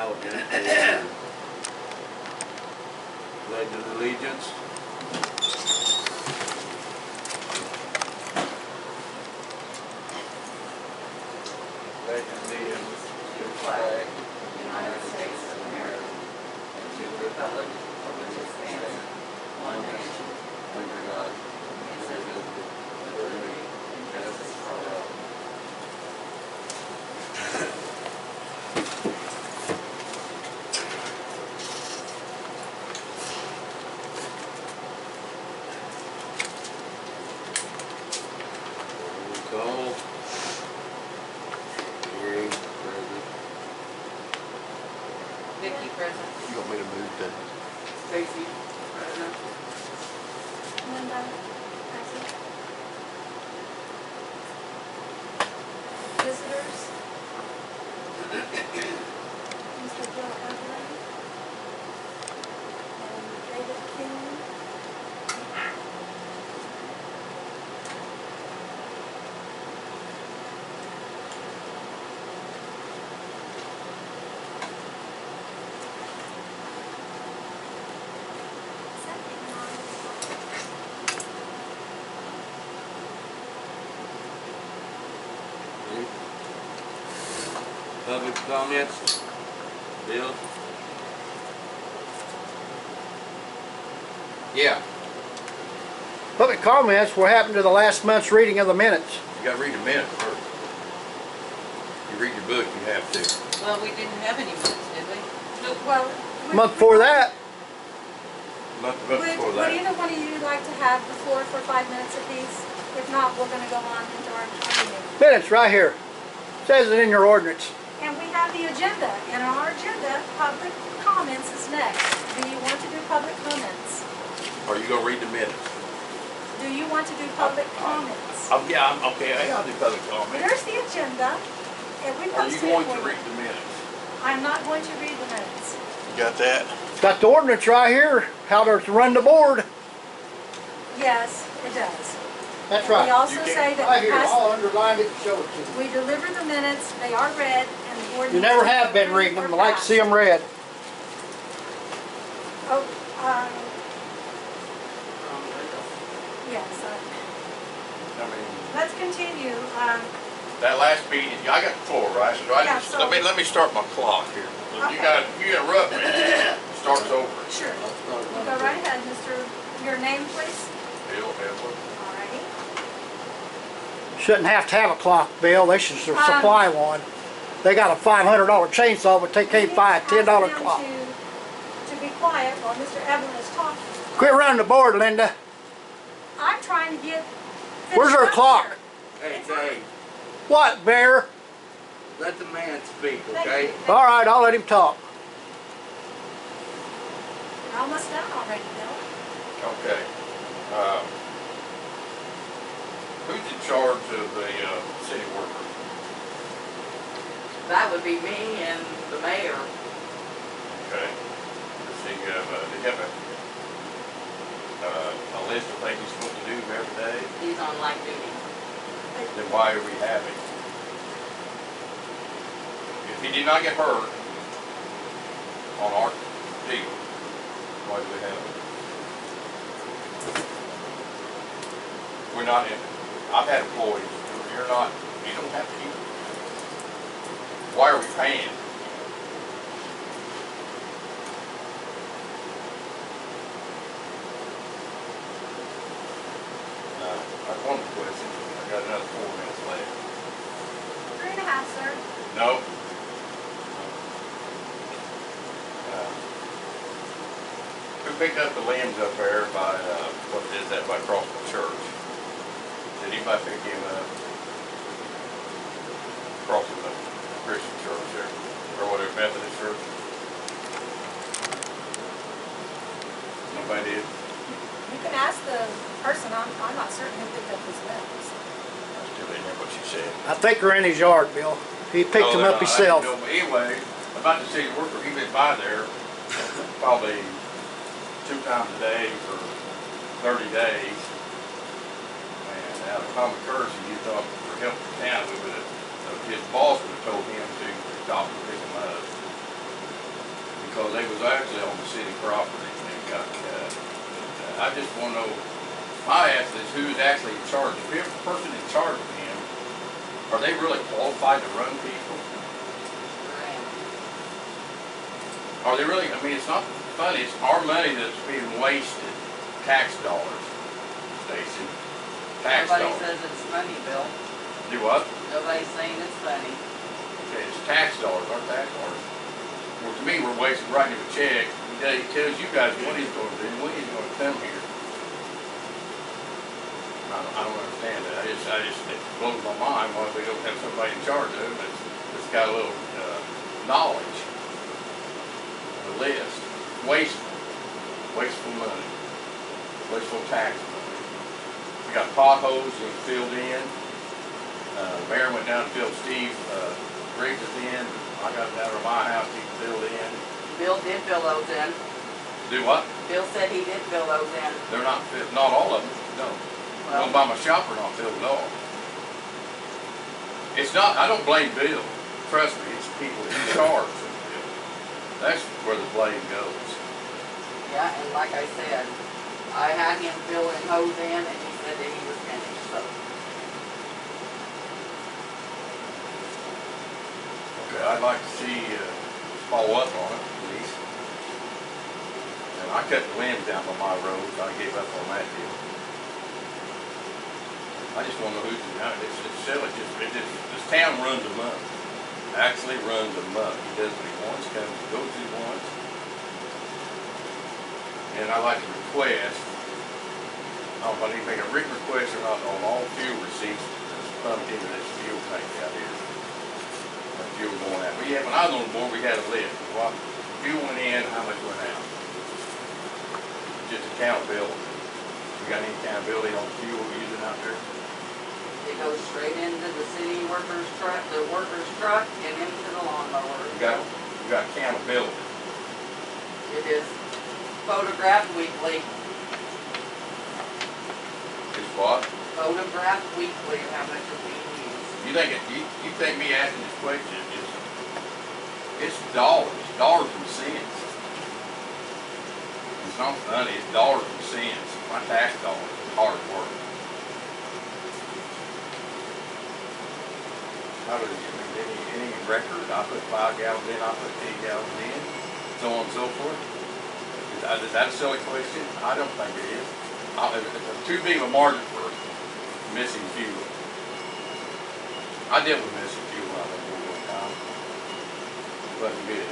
now again for Pledge of Allegiance. Pledge allegiance to the flag of the United States of America and to the republic for which it stands, one nation, under God, indivisible, with liberty and justice for all. Roll call. Gary, present. Vicky present. You want me to move that? Stacy present. Linda, present. Visitors. Mr. Bill Evelyn. And David King. Public comments? Bill? Yeah. Public comments, what happened to the last month's reading of the minutes? You gotta read the minutes first. You read your book, you have to. Well, we didn't have any minutes, did we? Well, Month before that, Month would before that. either one of you like to have the floor for 5 minutes apiece? If not, we're going to go on into our meeting. minutes right here. Says it in your ordinance. And we have the agenda, and on our agenda, public comments is next. Do you want to do public comments? Are you gonna read the minutes? Do you want to do public comments? Yeah, I'm okay. I'll do public comment. There's the agenda, and we Are you posted it going for to you. read the minutes? I'm not going to read the minutes. You got that? Got the ordinance right here, how to run the board. Yes, it does. That's We right. also You say that Right we here, pass, I'll underline it and show it to you. we deliver the minutes, they are read, and the board You needs never to have been approve reading them, or I like to pass. see them read. Oh, yes, I mean, let's continue. that last meeting, I got the floor, right? So Yeah, so- let me start my clock here. Okay. You interrupt me, it starts over. Sure. You go right ahead, Mr. Your name, please. Bill Edwards. Alrighty. Shouldn't have to have a clock, Bill, they should supply one. They got a $500 chainsaw, but they can't buy a $10 clock. To be quiet while Mr. Evelyn is talking. Quit running the board, Linda. I'm trying to get. Where's finished our up clock? here. Hey, Dave, What, Bear? let the man speak, Thank okay? you. All right, I'll let him talk. You're almost done already, Bill. Okay. Who's in charge of the city workers? That would be me and the mayor. Okay. Does he have a list of things he's supposed to do every day? He's on light duty. Then why are we having? If he did not get hurt on our deal, why do we have it? We're not in, I've had employees, you're not, you don't have to either. Why are we paying? That's one question. I got another 4 minutes left. 3.5, sir. No. Who picked up the limbs up there by, what is that, by across the church? Did anybody pick him up? Crossing the Christian church there, or whatever, Methodist church? Nobody did? You can ask the person. I'm not certain who picked up his limbs. I still didn't hear what she said. I think they're in his yard, Bill. He picked them up himself. Anyway, about the city worker, he been by there probably 2 times a day for 30 days. And out of common courtesy, you thought for help the town, we would have, his boss would have told him to stop and pick him up. because they was actually on the city property and it got cut. I just want to know, my ask is who's actually in charge. If you're the person in charge of him, are they really qualified to run people? Are they really? I mean, it's not funny. It's our money that's being wasted. Tax dollars, Stacy. Tax Nobody dollars. says it's money, Bill. Do what? Nobody's saying it's money. Okay, it's tax dollars, our tax dollars. Well, to me, we're wasting writing him a check. He tells you guys what he's going to do, when he's going to come here. I don't understand that. It blows my mind why we don't have somebody in charge of it that's got a little knowledge. The list. Wasteful money. Wasteful tax money. We got potholes that filled in. The mayor went down and filled Steve Briggs' in. I got it down to my house, he filled in. Bill did fill those in. Do what? Bill said he did fill those in. They're not filled, not all of them, no. Well, One by my shop are not filled at all. It's not, I don't blame Bill. Trust me, it's people in charge of Bill. That's where the blame goes. yeah, and like I said, I had him fill in hose in and he said that he was finished, so. Okay, I'd like to see, follow up on it, please. And I cut the limbs down on my road, so I gave up on that deal. I just want to know who's, it's silly, this town runs amok. Actually runs amok. He does what he wants, comes, goes as he wants. And I'd like to request, I don't know if I need to make a written request or not, on all fuel receipts that's pumped into this fuel tank out here. That fuel going out. When I was on the board, we had a list of what fuel went in, how much went out. Just accountability. You got any accountability on fuel we're using out there? It goes straight into the city worker's truck, and into the lawnmower. You got accountability. It is photographed weekly. It's what? Photographed weekly of how much is being used. You think me asking this question is, it's dollars and cents. It's not funny, it's dollars and cents. My tax dollars, it's hard work. How does it, any record, I put 5 gallons in, I put 10 gallons in, so on and so forth? Is that a silly question? I don't think it is. It's too big of a margin for missing fuel. I dealt with missing fuel out there one time. It wasn't good.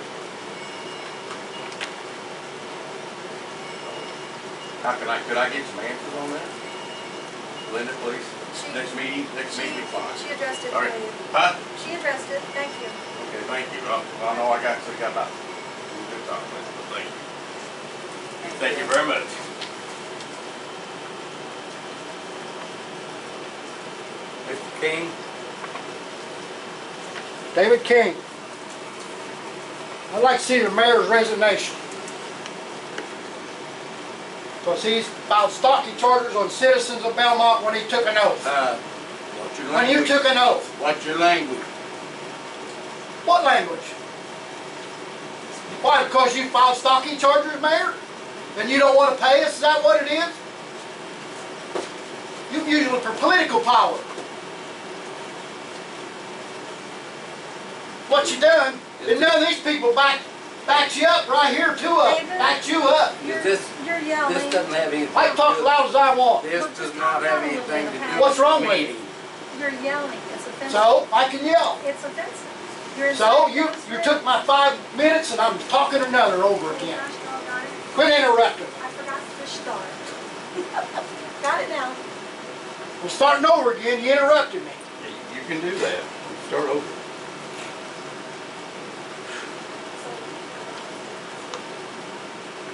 Could I get some answers on that? Linda, please. Next meeting be fine. She addressed it All for right. you. Huh? She addressed it, thank you. Okay, thank you. I know I got about good talk, but thank you. Thank you very much. Mr. King, David King. I'd like to see the mayor's resignation. Because he's filed stalking charges on citizens of Bellmont when he took an oath. what's your When you language? took an oath. What's your language? What language? Why, because you filed stalking charges, Mayor? And you don't want to pay us? Is that what it is? You've used it for political power. What you done, and none of these people backs you up right here, 2 of them, David? backed you up. You're yelling. This doesn't have anything I can talk as loud as I want. This does not have anything to do What's with wrong the with it? meeting. You're yelling, it's offensive. So, I can yell. It's offensive. You're So, insulting you those took my 5 minutes and I'm talking another over again. Gosh, doggone it. Quit interrupting. I forgot to start. Got it now. We're starting over again, you interrupted me. You can do that. Start over.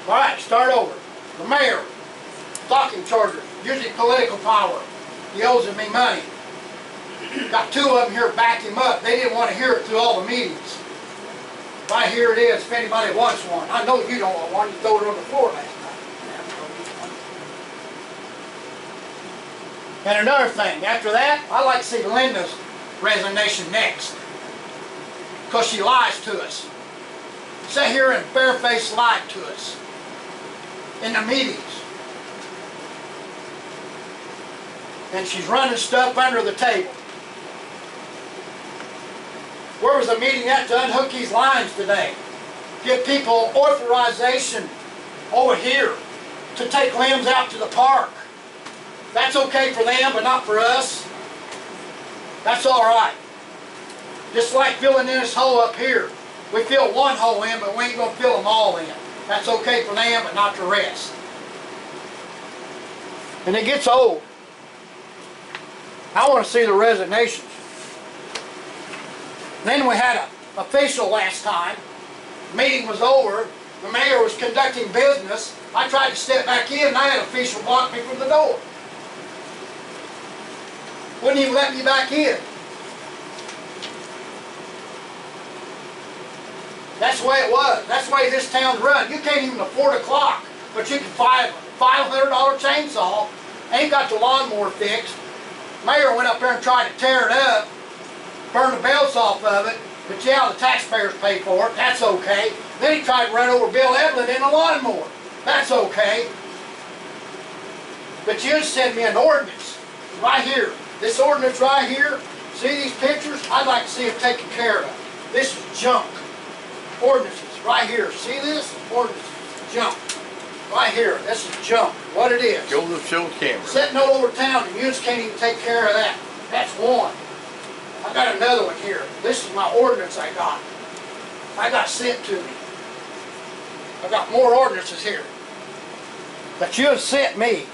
All right, start over. The mayor, stalking charges, using political power. He owes me money. Got 2 of them here to back him up. They didn't want to hear it through all the meetings. Right here it is, if anybody wants one. I know you don't want one, you threw it on the floor last night. And another thing, after that, I'd like to see Linda's resignation next. Because she lies to us. sat here and barefaced lied to us in the meetings. And she's running stuff under the table. Where was the meeting at to unhook these lines today? Give people authorization over here to take limbs out to the park. That's okay for them, but not for us. That's all right. Just like filling in this hole up here. We fill one hole in, but we ain't gonna fill them all in. That's okay for them, but not the rest. And it gets old. I want to see the resignations. Then we had an official last time. The meeting was over. The mayor was conducting business. I tried to step back in and I had an official block me from the door. Wouldn't even let me back in. That's the way it was. That's the way this town's run. You can't even afford a clock, but you can buy a $500 chainsaw. Ain't got the lawnmower fixed. Mayor went up there and tried to tear it up, burn the belts off of it, but yeah, the taxpayers pay for it. That's okay. Then he tried to run over Bill Evelyn in a lawnmower. That's okay. But you send me an ordinance right here. This ordinance right here. See these pictures? I'd like to see it taken care of. This is junk. Ordinances right here. See this? Ordinances. Junk. Right here. This is junk. What it is. Show the camera. Sitting all over town and you just can't even take care of that. That's one. I got another one here. This is my ordinance I got sent to me. I got more ordinances here that you have sent me.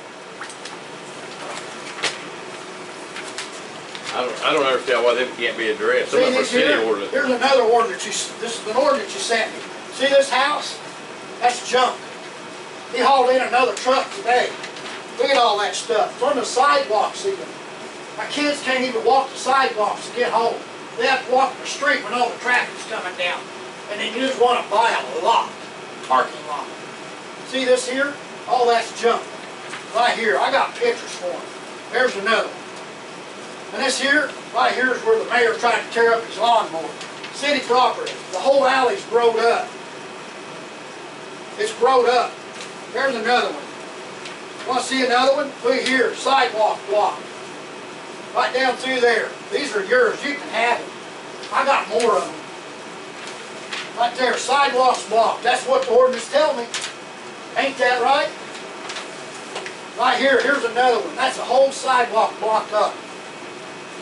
I don't understand why them can't be addressed. See Some of them are this city here? ordinance. Here's another ordinance. This is an ordinance you sent me. See this house? That's junk. He hauled in another truck today. Look at all that stuff. It's on the sidewalks even. My kids can't even walk the sidewalks to get home. They have to walk the street when all the traffic's coming down. And then you just want to buy a lot, parking lot. See this here? All that's junk. Right here. I got pictures for them. There's another one. And this here, right here is where the mayor tried to tear up his lawnmower. City property. The whole alley's growed up. It's growed up. There's another one. Want to see another one? Look here, sidewalk block. Right down through there. These are yours. You can have them. I got more of them. Right there, sidewalks blocked. That's what the ordinance tell me. Ain't that right? Right here, here's another one. That's a whole sidewalk blocked up.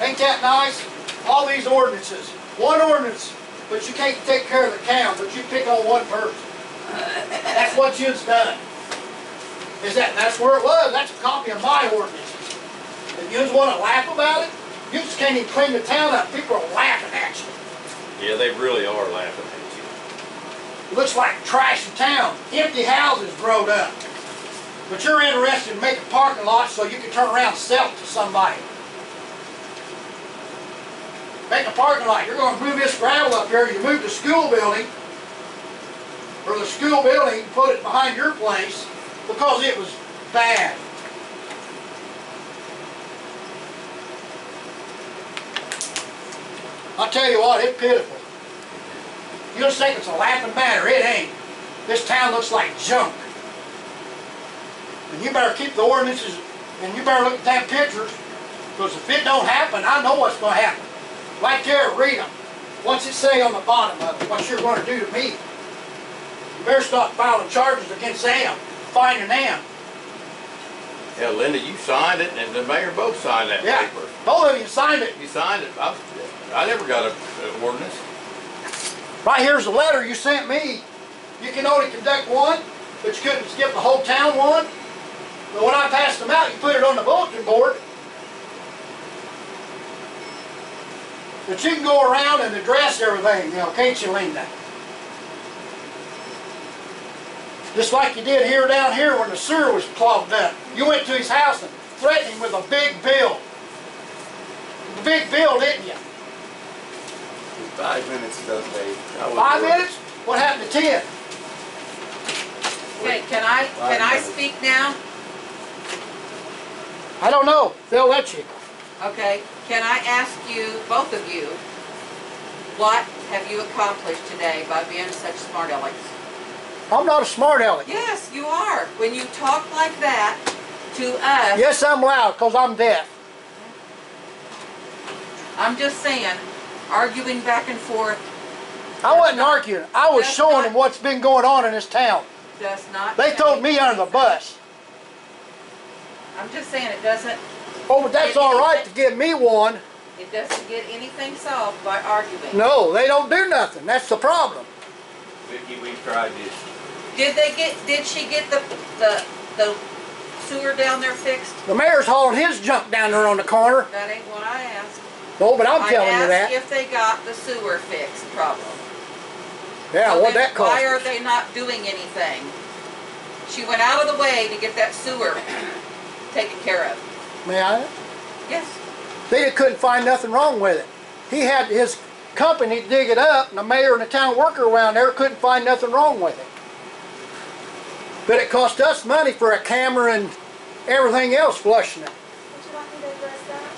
Ain't that nice? All these ordinances. One ordinance, but you can't take care of the town, but you pick on one person. That's what you've done. That's where it was. That's a copy of my ordinance. If you just want to laugh about it, you just can't even clean the town up. People are laughing at you. Yeah, they really are laughing at you. It looks like trash in town. Empty houses growed up. But you're interested in making parking lots so you can turn around and sell it to somebody. Make a parking lot. You're going to move this gravel up here. You move the school building, or the school building, put it behind your place because it was bad. I'll tell you what, it's pitiful. You just think it's a laughing matter. It ain't. This town looks like junk. And you better keep the ordinances, and you better look at them pictures, because if it don't happen, I know what's going to happen. Right there, read them. What's it say on the bottom of it? What you're going to do to me? You better start filing charges against them, finding them. Yeah, Linda, you signed it, and the mayor both signed that Yeah, paper. both of you signed it. You signed it. I never got an ordinance. Right here's the letter you sent me. You can only conduct one, but you couldn't skip the whole town one. But when I passed them out, you put it on the bulletin board. But you can go around and address everything, can't you, Linda? Just like you did here down here when the sewer was clogged up. You went to his house and threatened him with a big bill. A big bill, didn't you? 5 minutes ago, Dave. 5 minutes? What happened to 10? Okay, can I speak now? I don't know. They'll let you. Okay, can I ask you, both of you, what have you accomplished today by being such smart alecks? I'm not a smart aleck. Yes, you are. When you talk like that to us, Yes, I'm loud because I'm deaf. I'm just saying, arguing back and forth I wasn't arguing. I was That's showing not- them what's been going on in this town. does not. They throw me under the bus. I'm just saying it doesn't. Oh, but that's all right to give me one. It doesn't get anything solved by arguing. No, they don't do nothing. That's the problem. Vicki, we tried this. Did she get the sewer down there fixed? The mayor's hauling his junk down there on the corner. That ain't what I asked. No, but I'm telling you I asked that. if they got the sewer fixed problem. Yeah, So what'd then that cost? why are they not doing anything? She went out of the way to get that sewer taken care of. May I? Yes. They couldn't find nothing wrong with it. He had his company dig it up, and the mayor and the town worker around there couldn't find nothing wrong with it. But it cost us money for a camera and everything else flushing it. Would you like me to address that?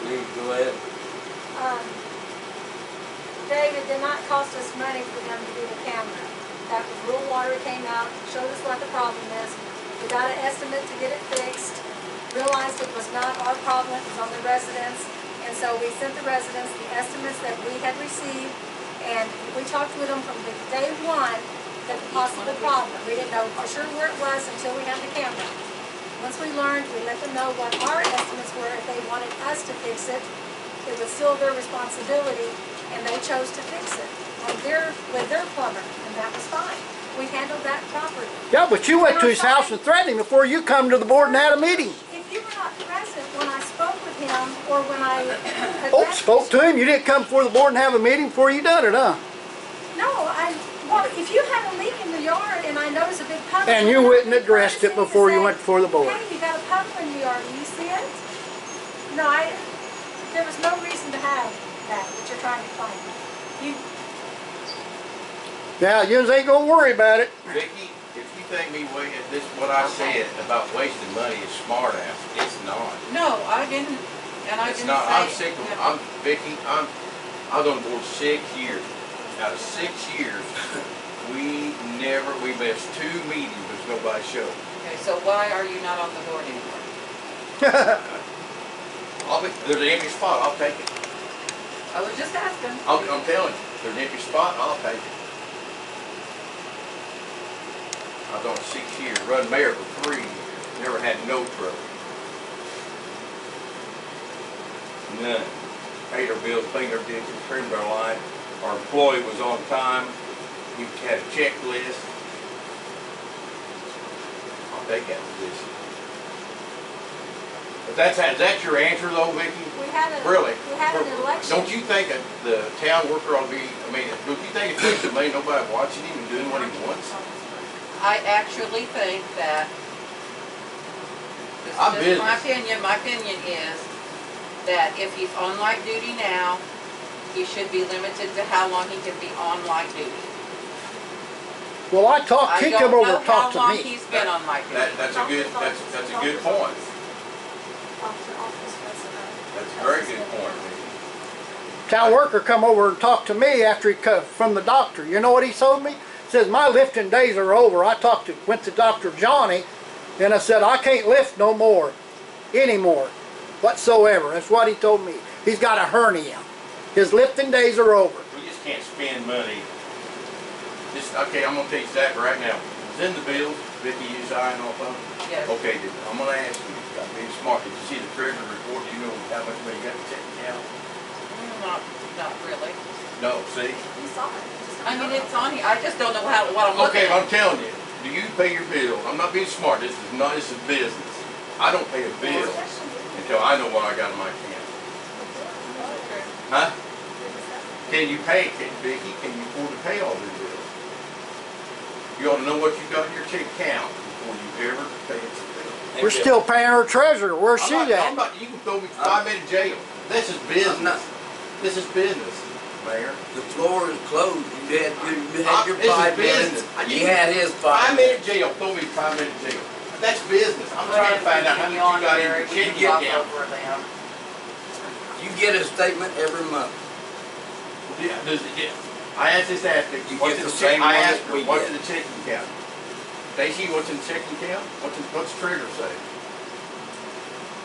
Please, go ahead. Dave, it did not cost us money for them to do the camera. That was rural water came out, showed us what the problem is. We got an estimate to get it fixed, realized it was not our problem, it was on the residents. And so we sent the residents the estimates that we had received, and we talked with them from the day one the possible problem. We didn't know for sure where it was until we had the camera. Once we learned, we let them know what our estimates were. If they wanted us to fix it, it was still their responsibility, and they chose to fix it with their plumber, and that was fine. We handled that properly. Yeah, but you went to his house and threatened him before you come to the board and had a meeting. If you were not present when I spoke with him, or when I Oh, spoke to him? You didn't come before the board and have a meeting before you done it, huh? No, well, if you had a leak in the yard and I noticed a big puddle. And you went and addressed it before you went before the board. Hey, you got a puddle in the yard, do you see it? No, there was no reason to have that you're trying to claim. Yeah, you ain't gonna worry about it. Vicki, if you think me this what I said about wasting money is smart ass, it's not. No, I didn't. And I It's didn't not. say. I'm sick of. Vicki. I was on the board 6 years. Out of 6 years, we missed 2 meetings because nobody showed. Okay, so why are you not on the board anymore? There's an empty spot. I'll take it. I was just asking. I'm telling you, there's an empty spot. I'll take it. I was on 6 years. Run mayor for 3 years. Never had no trouble. None. Paid our bills, cleaned our ditches, trimmed our line. Our employee was on time. He had a checklist. I'll take that position. But is that your answer though, Vicki? Really? We had an election. Don't you think that the town worker ought to be, don't you think it's good to me, nobody watching him and doing what he wants? I actually think that, this I'm is just my business. opinion is that if he's on light duty now, he should be limited to how long he can be on light duty. Well, he come over and talked to I don't know how long me. he's been on light duty. That's a good point. That's a very good point, Vicki. Town worker come over and talked to me after he come from the doctor. You know what he told me? Says my lifting days are over. Went to Dr. Johnny, and I said I can't lift no more, anymore, whatsoever. That's what he told me. He's got a hernia. His lifting days are over. We just can't spend money. Okay, I'm gonna tell you that right now. It's in the bills. Vicki, you sign off on it? Yes. Okay, I'm gonna ask you. Got to be smart. Did you see the treasury report? Do you know how much money you got to check account? Not really. No. See. You saw it. I mean, it's on here. I just don't know what I'm looking Okay, at. I'm telling you. Do you pay your bills? I'm not being smart. This is business. I don't pay a bill until I know what I got in my account. Huh? Can you pay? Vicki, can you afford to pay all these bills? You ought to know what you got in your check account before you ever pay it. We're still paying our treasurer. Where's she at? You can throw me 5 minutes jail. This is business. This is business, Mayor. The floor is closed. You had your This is 5 minutes. business. He had his 5 5 minute jail. Throw me 5 minute jail. That's business. I'm trying to find out how much you got in your checking account. You get a statement every month. Yeah, I asked this after, You what's get in the the same check, I one asked that her, we what's get. in the checking account? Stacy, what's in the checking account? What's Trigger say?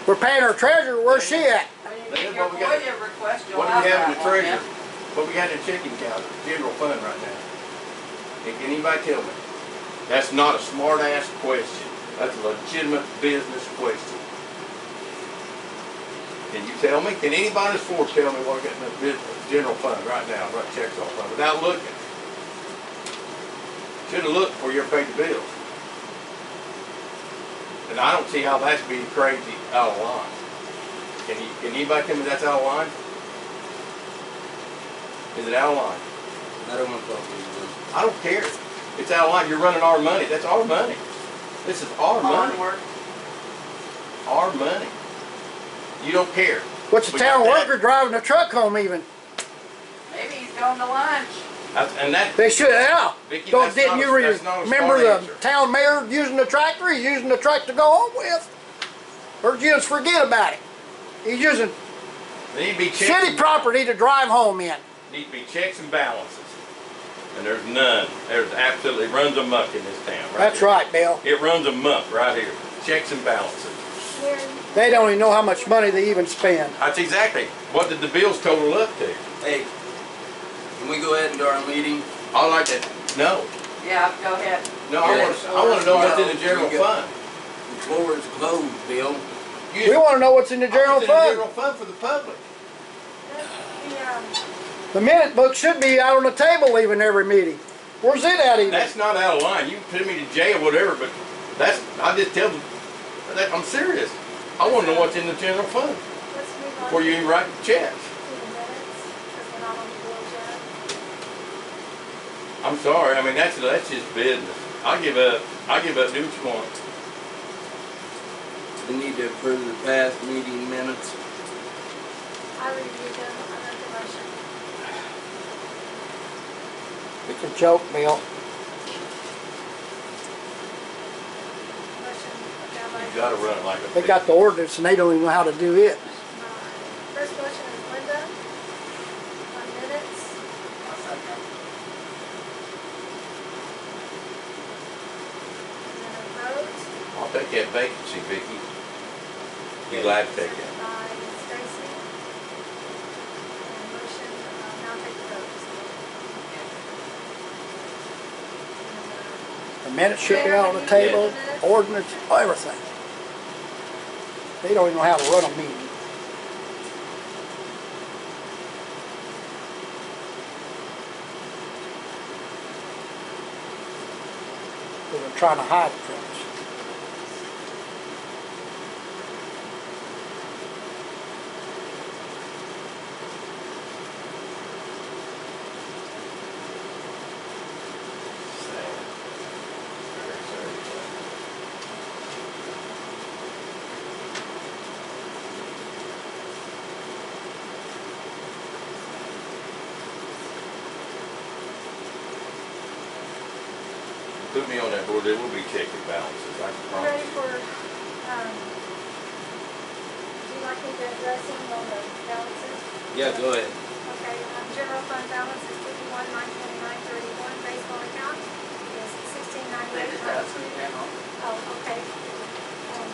We're paying our treasurer, where's she at? When you Then get your what we got- FOIA request, you'll What do we have in that, the won't treasurer? you? What we got in the checking account, general fund right now? Can anybody tell me? That's not a smart ass question. That's a legitimate business question. Can you tell me? Can anybody in this floor tell me what we got in the business, general fund right now, what checks off of, without looking? Should've looked before you ever paid the bills. And I don't see how that's being crazy out of line. Can anybody tell me that's out of line? Is it out of line? I don't want to talk to you. I don't care. It's out of line. You're running our money. That's our money. This is our money. Onward. Our money. You don't care. What's the We town got that. worker driving the truck home even? Maybe he's going to lunch. And that, They should, yeah. Vicky, Don't, that's not didn't a- you that's not a remember smart the answer. town mayor using the tractor? He's using the truck to go home with. Or did you just forget about it? He's using there need to be checks. city property to drive home in. Need to be checks and balances. And there's none. There's absolutely runs amok in this town. That's here. right, Bill. It runs amok right here. Checks and balances. They don't even know how much money they even spend. That's exactly. What did the bills total up to? Hey, can we go ahead and do our meeting? I like that. No. Yeah, go ahead. No, I want to know what's in the general We got- fund. The floor is closed, Bill. We want to know what's in the general What's in the fund. general fund for the public. The minute book should be out on the table even every meeting. Where's it at even? That's not out of line. You can put me to jail, whatever, but that's, I just tell them, that I'm serious. I want to know what's in the general fund Let's move on before you even write the checks. to the minutes, because we're not on the board yet. I'm sorry. I mean, that's just business. I give up. Do what you want. We need to approve the past meeting minutes. I reviewed them, I made the motion. It's a joke, Bill. Motion, okay, I You got to run it like a. They got the ordinance and they don't even know how to do it. First motion is Linda, on minutes. And then a vote. I'll take that vacancy, Vicky. Be glad to take it. By Stacy. And motion, now take the vote. The minutes should be out on the table, ordinance, everything. They don't even know how to run a meeting. They're trying to hide it from us. Put me on that board. There will be checking balances. I can promise. Ready for, would you like me to address them on the balances? Yeah, go ahead. Okay, general fund balance is 51,929.31, baseball account is 1698.92. Oh, okay. And,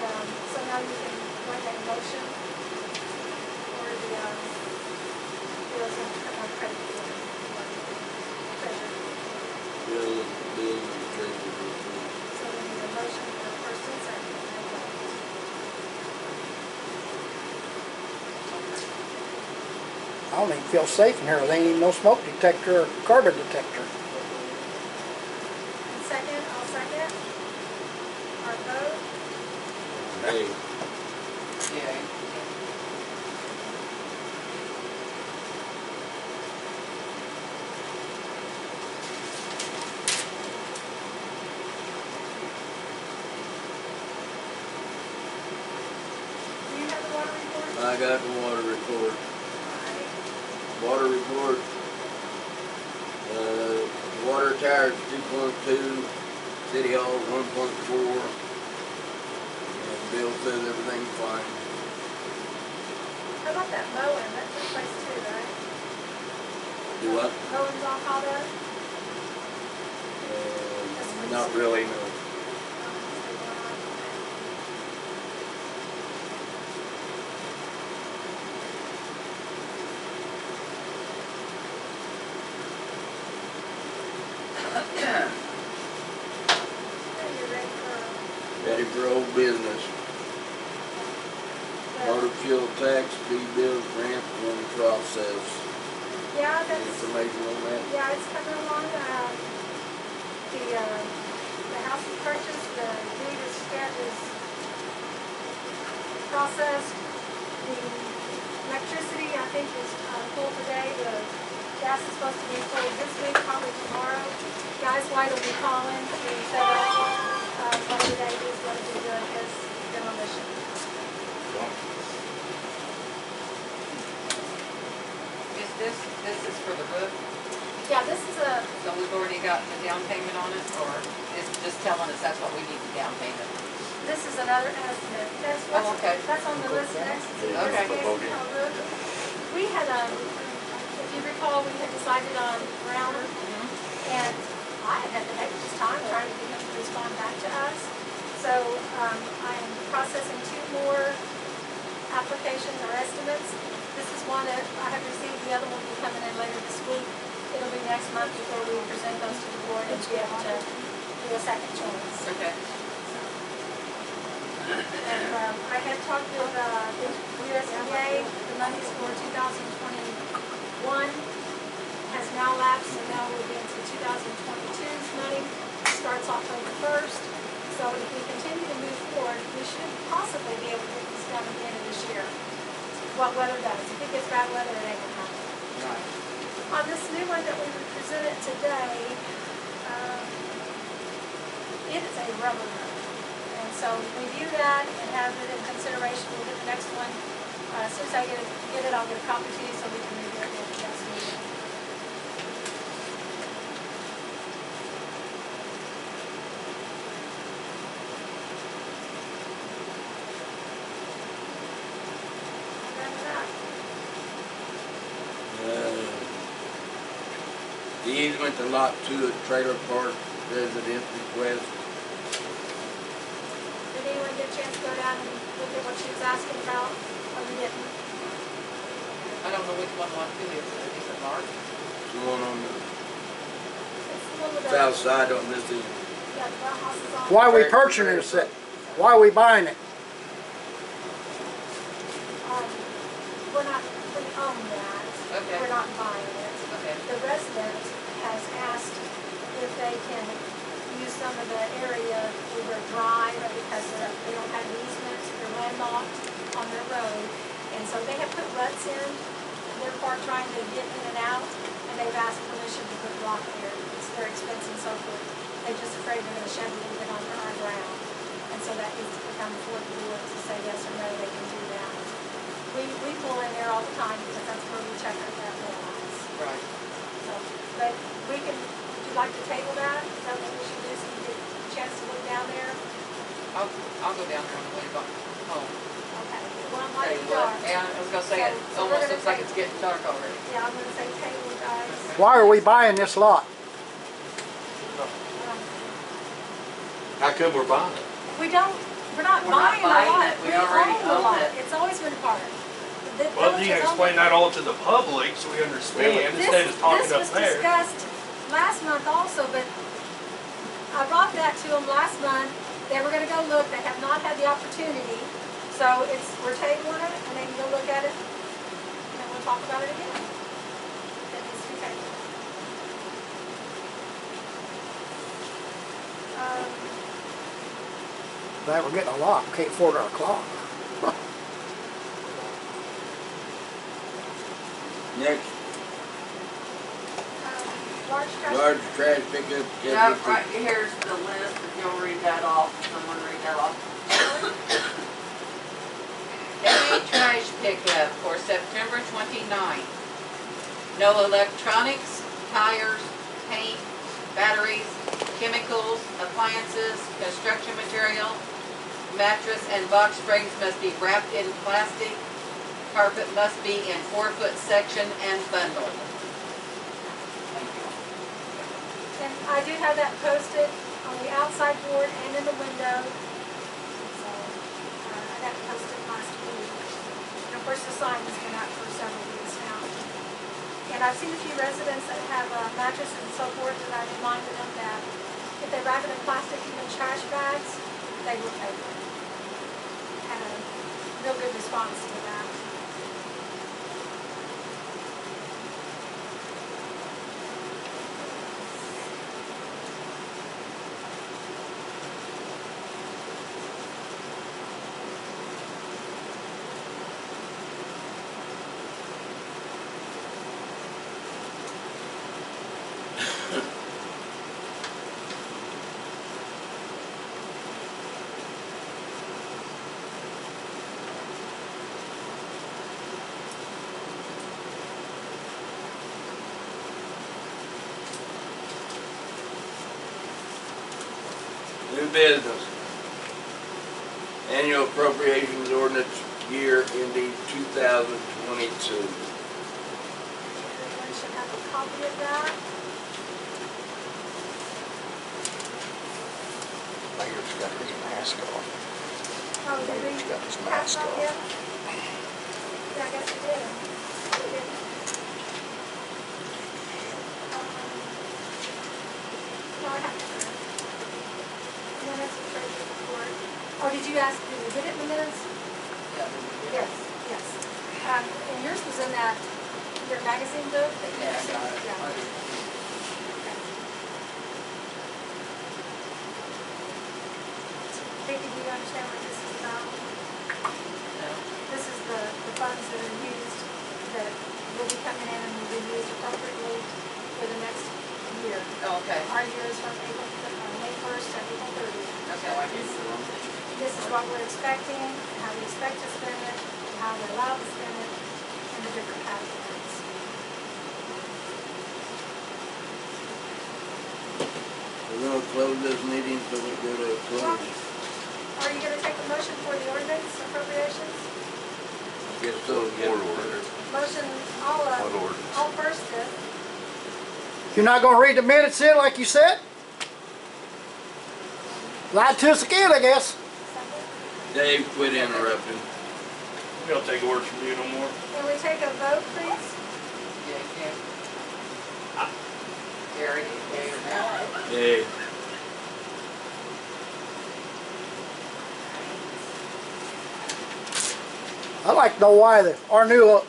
so now you can go ahead and motion for the, bills and credit. Treasurer. Bill and treasurer report. So we need a motion for first and second. I don't even feel safe in here. There ain't even no smoke detector or carbon detector. And second, I'll second. Our vote. Hey, Yeah. Do you have the water report? I got the water report. Alright. Water report. Water tower 2.2, City Hall 1.4. And Bill says everything's fine. How about that mowing? That took place too, right? Do what? Rowan's on call there? Not really, no. Ready for old business. Motor fuel tax, fee bills, grant, and process. Yeah, Any that's, information on that? yeah, it's coming along. The house is purchased, the deed is processed. The electricity, I think, is full today. The gas is supposed to be full this week, probably tomorrow. Guys White will be calling to set up what the day is going to be doing his demolition. This is for the roof, Yeah, this is a, so we've already gotten the down payment on it, or is it just telling us that's what we need the down payment? this is another estimate. That's Oh, okay. That's on the list next to the Okay. investigation on roof. We had, if you recall, we had decided on Brown, and I had the heaviest time trying to get him to respond back to us. So, I am processing 2 more applications or estimates. This is one that I have received, the other one will be coming in later this week. It'll be next month before we present those to the board and be able to do a second choice. Okay. And I had talked with USDA, the monies for 2021 has now lapsed, and now we'll be into 2022's money. Starts October 1st. So if we continue to move forward, we should possibly be able to get this done at the end of this year. What weather does. If it gets bad weather, it ain't gonna happen. Right. On this new one that we presented today, it is a rubber road. And so review that and have it in consideration. We'll get the next one. As soon as I get it, I'll get a copy to you so we can review it at the next meeting. The easement to lot 2 at Trailer Park resident request. Did anyone get a chance to go down and look at what she was asking about? Or we didn't? I don't know which one lot 2 is. Is it Mark? The one on the It's the one with the. south side on this end. Yeah, the brown house is on. Why are we purchasing it? Why are we buying it? We own that. Okay. We're not buying it. Okay. The resident has asked if they can use some of the area either dry or because they don't have an easement, they're landlocked on their road. And so they have put ruts in their part trying to get in and out, and they've asked permission to put rock there. It's very expensive and so forth. They're just afraid they're gonna shed a little bit on our ground. And so that needs to become before the board to say yes or no, they can do that. We pull in there all the time because that's where we check our ground lines. Right. So, but we can, would you like to table that? Is that what we should do, so you get a chance to look down there? I'll go down there on the way back home. Okay, well, it might Tell be you what, dark. yeah, I was gonna say, it So we're almost gonna looks like take- it's getting dark already. Yeah, I'm gonna say table, guys. Why are we buying this lot? How come we're buying it? We're not We're not buying the buying lot. it. We already own the own lot. it. It's always been part. The Well, village you can has owned explain it. that all to the public so we understand This instead of talking up was there. discussed last month also, but I brought that to them last month. They were gonna go look, they have not had the opportunity. So we're tabling it, and they can go look at it, and then we'll talk about it again. That needs to be tabled. Glad we're getting a lot. We can't afford our clock. Next, Large large trash pickup Yeah, scheduled right for here's the list, if you'll read that off, someone read that off. Heavy trash pickup for September 29th. No electronics, tires, paint, batteries, chemicals, appliances, construction material, mattress and box springs must be wrapped in plastic. Carpet must be in 4-foot section and bundled. I do have that posted on the outside board and in the window. So, I got it posted last week. And of course, the sign has been out for several weeks now. And I've seen a few residents that have mattresses and so forth, and I reminded them that if they wrap it in plastic, even trash bags, they will take it. Had a real good response to that. New business. Annual appropriations ordinance year ending 2022. Everyone should have a copy of that. Mayor's got his mask off. Oh, did we Mayor's got his pass mask it out off. yet? Yeah, I guess we did. No, I have to. And then that's the treasurer's report. Oh, did you ask, did we get it in the minutes? Yes, yes. And yours was in that, your magazine book that you received? Yeah. Okay. Vicki, do you understand what this is about? This is the funds that are used, that will be coming in and will be used appropriately for the next year. Oh, okay. Our year is from May 1st to April 30th. Okay. This is what we're expecting, how we expect to spend it, how we're allowed to spend it, and the different categories. We're gonna close this meeting so we go to Well, close. are you gonna take a motion for the ordinance appropriations? Get so What order? Motion, What ordinance? all first did. You're not gonna read the minutes in like you said? Lied to us again, I guess. Second. Dave, quit interrupting. We don't take orders from you no more. Can we take a vote, please? Gary, yea or nay? Dave. I'd like to know why our new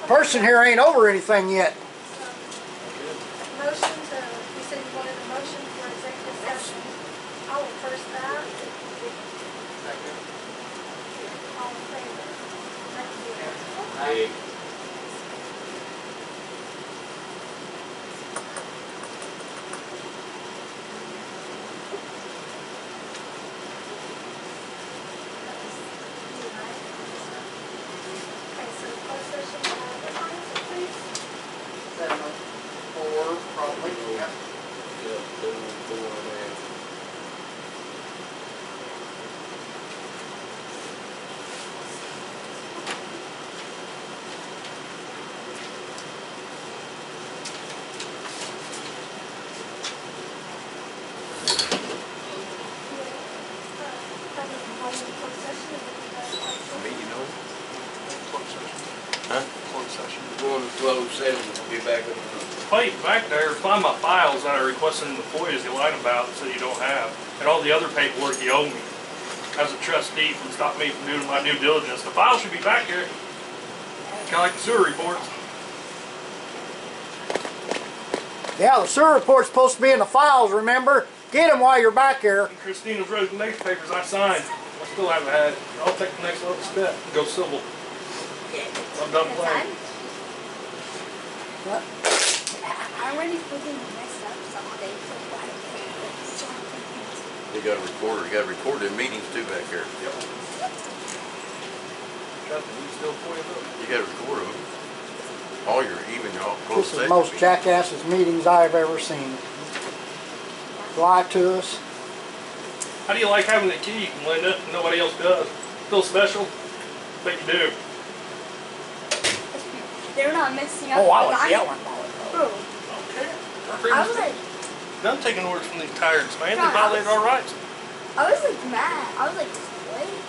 person here ain't over anything yet. Motion to, you said you wanted a motion for executive session. I will first that. All in favor? Thank you. Dave. Okay, so closed session, what time is it, please? 7:04, probably. Yep. Yeah, 7:04. Meeting over? Closed session. Huh? Closed session. We're going to close session, we'll be back in a minute. Fight back there, find my files that I requested in the FOIAs you lied about so you don't have, and all the other paperwork you owe me. As a trustee, from stopping me from doing my due diligence. The file should be back here. Kinda like the sewer reports. Yeah, the sewer report's supposed to be in the files, remember? Get them while you're back here. And Christina's resignation papers I signed, I still haven't had. I'll take the next little step and go civil. I'm done playing. What? I already freaking messed up something. You got a recorder, you got recorded meetings too back here. Yep. Got the new still FOIA book. You got to record them. All your, even your closed This is the session most meetings. jackasses meetings I've ever seen. Lie to us. How do you like having the key, Linda? Nobody else does. Feel special? I think you do. They're not messing up. Oh, I because was yelling. Bro, Okay. I was like, None taking orders from these tyrants, man. They John, violated our rights. I was like mad. I was like, wait.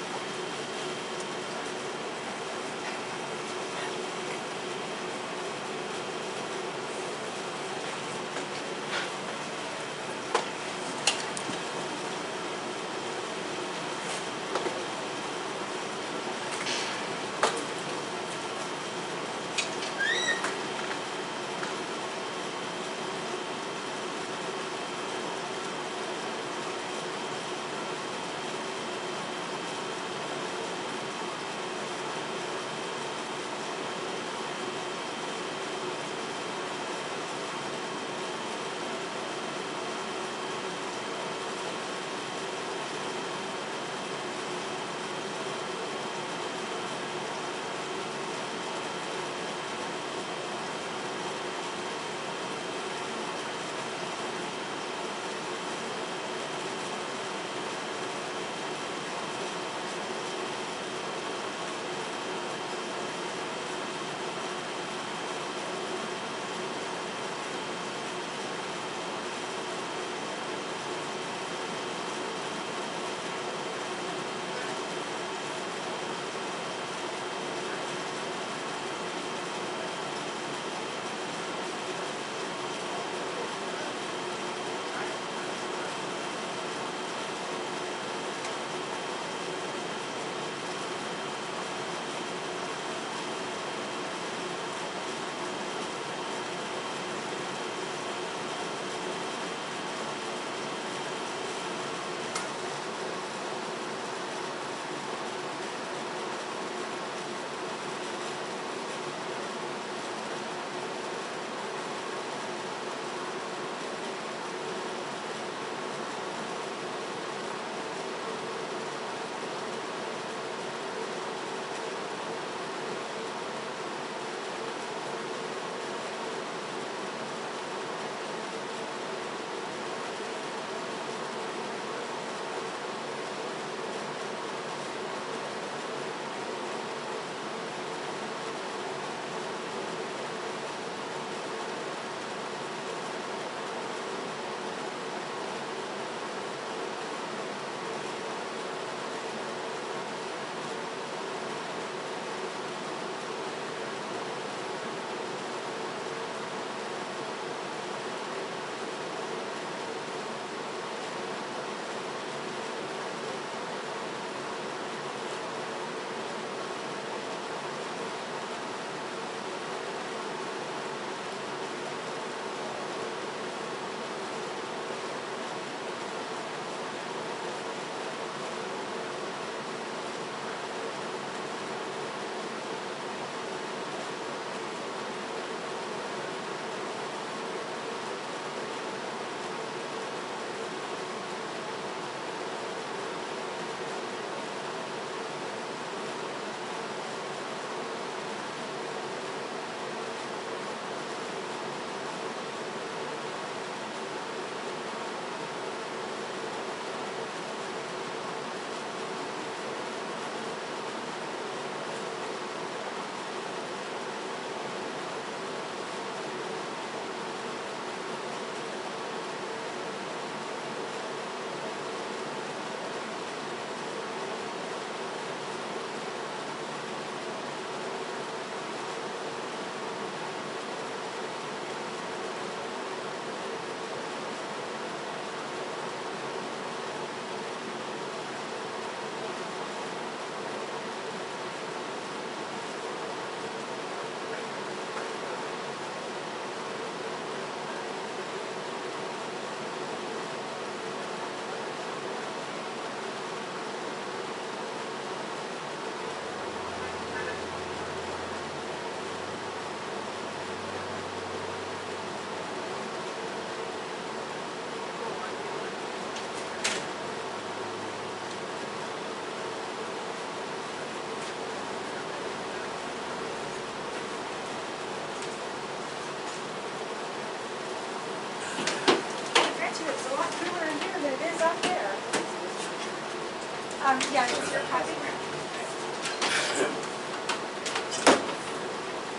Yeah, is your copy?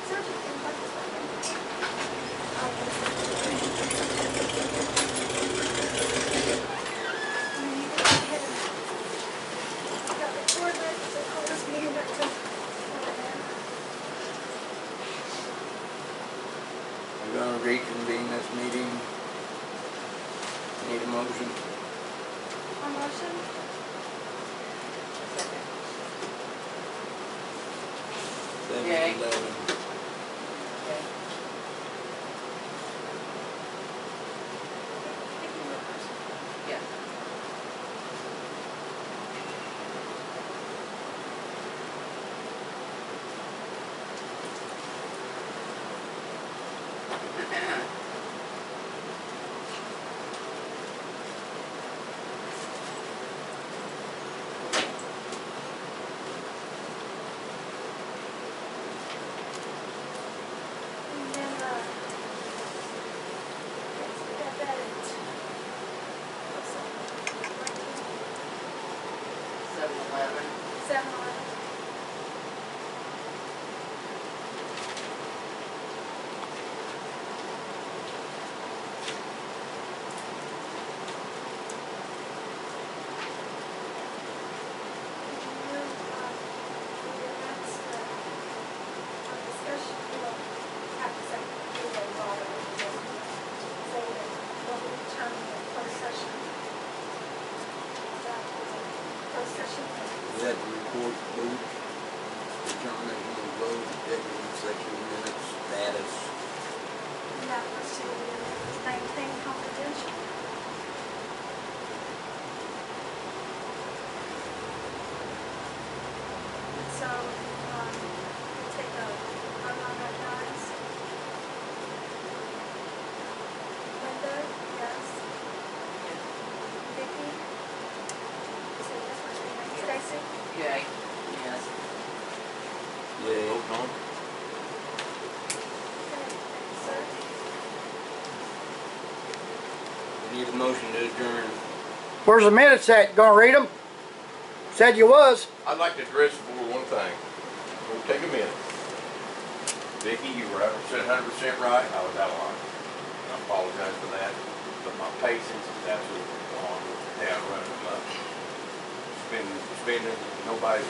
Sir, Need a motion? A motion? Yay. 7-11. Yeah. And then, let's get that at 7-11. 7-11. We had to report both determination of vote, executive section minutes, status. That was to maintain confidential. So, we'll take a vote on that, guys. Linda, yes. Vicky? You said yes, what's your name? Stacy? Yay. Yes. Yay. Voting on? Okay, thank you, sir. We need a motion to adjourn. Where's the minutes at? Gonna read them? Said you was. I'd like to address the board one thing. We'll take a minute. Vicki, you were 100% right. I was out of line. I apologize for that. But my patience is absolutely gone with the town running amok. Spending, nobody's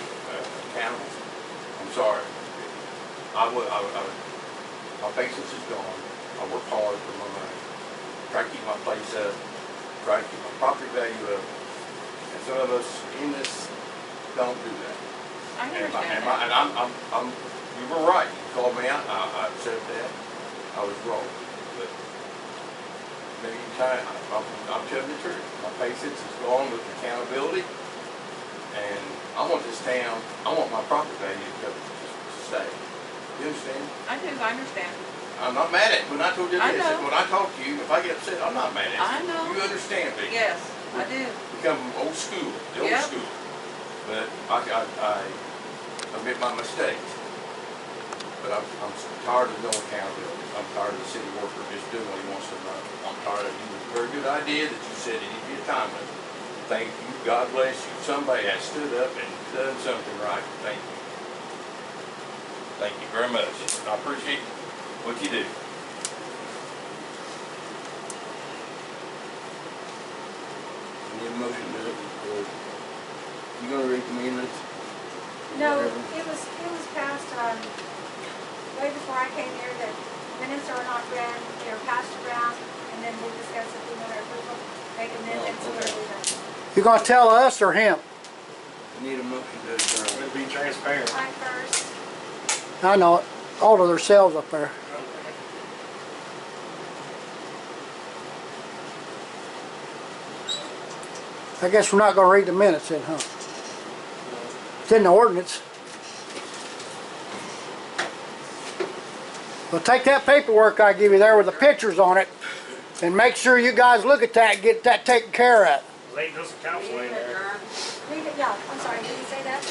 accountable. I'm sorry. My patience is gone. I work hard for my money. Try to keep my place up. Try to keep my property value up. And some of us in this don't do that. I understand that. And you were right. You called me out. I accept that. I was wrong. But maybe I'm telling the truth. My patience is gone with accountability. And I want this town, I want my property value to stay. You understand? I do, I understand. I'm not mad at you. When I told you I this, know. when I talk to you, if I get upset, I'm not mad at you. I know. You understand me. Yes, I do. Become old school, the old Yep. school. But I admit my mistakes. But I'm tired of no accountability. I'm tired of the city worker just doing what he wants to run. I'm tired of you. It was a very good idea that you said it needed to be a time limit. Thank you. God bless you. Somebody has stood up and done something right. Thank you. Thank you very much. I appreciate what you do. We need a motion to, you gonna read the minutes? No, Whatever. it was passed, way before I came here, that minutes are not read, they are passed around, and then we discuss if we want to approve them, make amendments, or okay. whatever. You gonna tell us or him? We need a motion to adjourn. To be transparent. I first. I know it. All to themselves up there. I guess we're not gonna read the minutes then, huh? It's in the ordinance. Well, take that paperwork I give you there with the pictures on it and make sure you guys look at that and get that taken care of. There ain't just a council in there. Read it, yeah, I'm sorry, did you say that?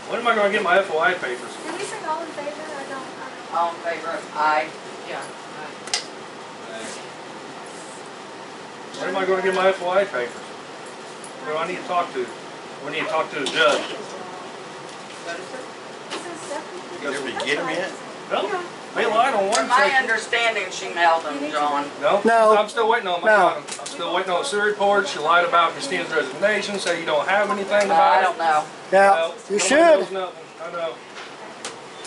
When am I gonna get my FOI papers? Did we say all in favor? I don't. All in favor of aye? Yeah. When am I gonna get my FOI papers? Who do I need to talk to? We need to talk to the judge. What is it? This is definitely. You ever get them yet? No, they lied on one From my section. understanding, she mailed them, John. No, No. I'm still waiting on my No. item. I'm still waiting on the sewer report. She lied about Christina's resignation, say you don't have anything I about it. don't know. Yeah, No, you nobody should. knows nothing. I know.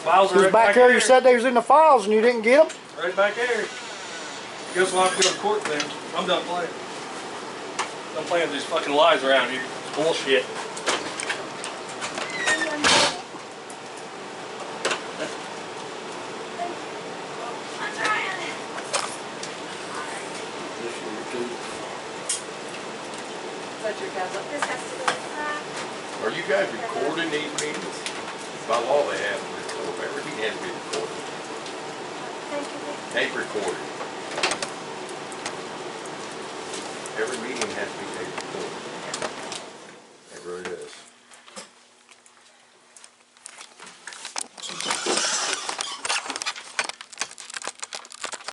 Files are Because right back there you said they was in the files and you didn't get them. Right back there. Guess we'll have to go to court then. I'm done playing. I'm playing with these fucking lies around here. It's bullshit. I'm trying. This year too. Is that your tablet? This has to go in the back. Are you guys recording these meetings? By law, they have to record, everything has to be recorded. Thank you. Tape recorded. Every meeting has to be tape recorded.